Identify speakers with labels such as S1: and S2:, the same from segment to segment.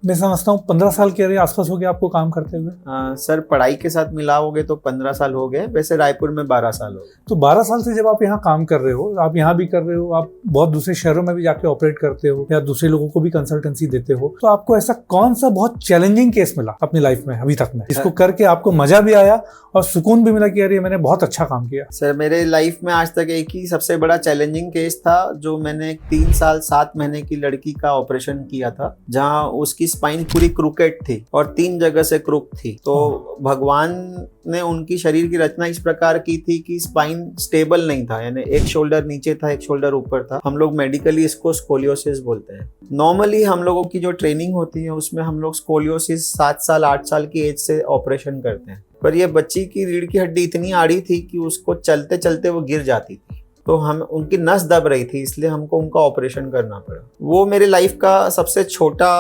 S1: मैं समझता हूँ 15 साल के आसपास हो गया आपको काम करते हुए।
S2: सर पढ़ाई के साथ मिलाओगे तो 15 साल हो गए, वैसे रायपुर में 12 साल हो गए।
S1: तो 12 साल से जब आप यहाँ काम कर रहे हो, आप यहाँ भी कर रहे हो, आप बहुत दूसरे शहरों में भी जाके ऑपरेट करते हो या दूसरे लोगों को भी कंसल्टेंसी देते हो, तो आपको ऐसा कौन सा बहुत चैलेंजिंग केस मिला अपनी लाइफ में अभी तक में, इसको करके आपको मजा भी आया और सुकून भी मिला कि यार ये मैंने बहुत अच्छा काम किया?
S2: सर मेरे लाइफ में आज तक एक ही सबसे बड़ा चैलेंजिंग केस था, जो मैंने 3 साल 7 महीने की लड़की का ऑपरेशन किया था, जहां उसकी स्पाइन पूरी क्रूकेट थी और 3 जगह से क्रूक थी। तो भगवान ने उनकी शरीर की रचना इस प्रकार की थी कि स्पाइन स्टेबल नहीं था, यानी एक शोल्डर नीचे था, एक शोल्डर ऊपर था। हम लोग मेडिकली इसको स्कोलियोसिस बोलते हैं। नॉर्मली हम लोगों की जो ट्रेनिंग होती है उसमें हम लोग स्कोलियोसिस 7 साल 8 साल की एज से ऑपरेशन करते हैं, पर ये बच्ची की रीढ़ की हड्डी इतनी आड़ी थी कि उसको चलते चलते वो गिर जाती थी, तो हम उनकी नस दब रही थी, इसलिए हमको उनका ऑपरेशन करना पड़ा। वो मेरे लाइफ का सबसे छोटा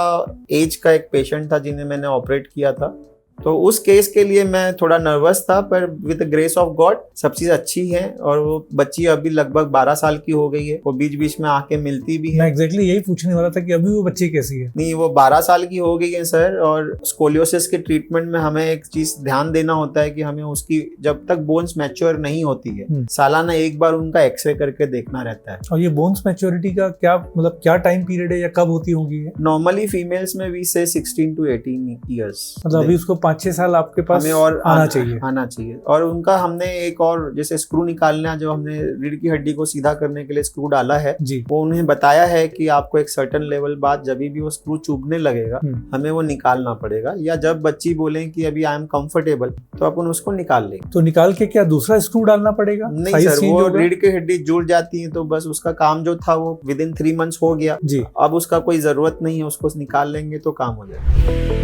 S2: एज का एक पेशेंट था जिन्हें मैंने ऑपरेट किया था। तो उस केस के लिए मैं थोड़ा नर्वस था, पर with the grace of God सब चीज अच्छी है और वो बच्ची अभी लगभग 12 साल की हो गई है। वो बीच बीच में आके मिलती भी है।
S1: मैं एग्जैक्टली यही पूछने वाला था कि अभी वो बच्ची कैसी है?
S2: नहीं, वो 12 साल की हो गई है सर। और स्कोलियोसिस के ट्रीटमेंट में हमें एक चीज ध्यान देना होता है कि हमें उसकी जब तक बोन्स मैच्योर नहीं होती है, सालाना एक बार उनका एक्सरे करके देखना रहता है।
S1: और ये बोन्स मैच्योरिटी का क्या मतलब, क्या टाइम पीरियड है या कब होती होगी?
S2: नॉर्मली फीमेल्स में वी से 16 to 18 ईयर्स,
S1: मतलब अभी उसको 5-6 साल आपके पास
S2: हमें और
S1: आना
S2: चाहिए। और उनका हमने एक और जैसे स्क्रू निकालना, जो हमने रीढ़ की हड्डी को सीधा करने के लिए स्क्रू डाला है
S1: जी,
S2: वो उन्हें बताया है कि आपको एक सर्टेन लेवल बाद जब भी वो स्क्रू चुभने लगेगा हमें वो निकालना पड़ेगा, या जब बच्ची बोले कि अभी आई एम कंफर्टेबल तो अपन उसको निकाल लेंगे।
S1: तो निकाल के क्या दूसरा स्क्रू डालना पड़ेगा?
S2: नहीं सर, वो रीढ़ की हड्डी जुड़ जाती है तो बस उसका काम जो था वो विद इन 3 months हो गया
S1: जी।
S2: अब उसका कोई जरूरत नहीं है, उसको निकाल लेंगे तो काम हो जाएगा।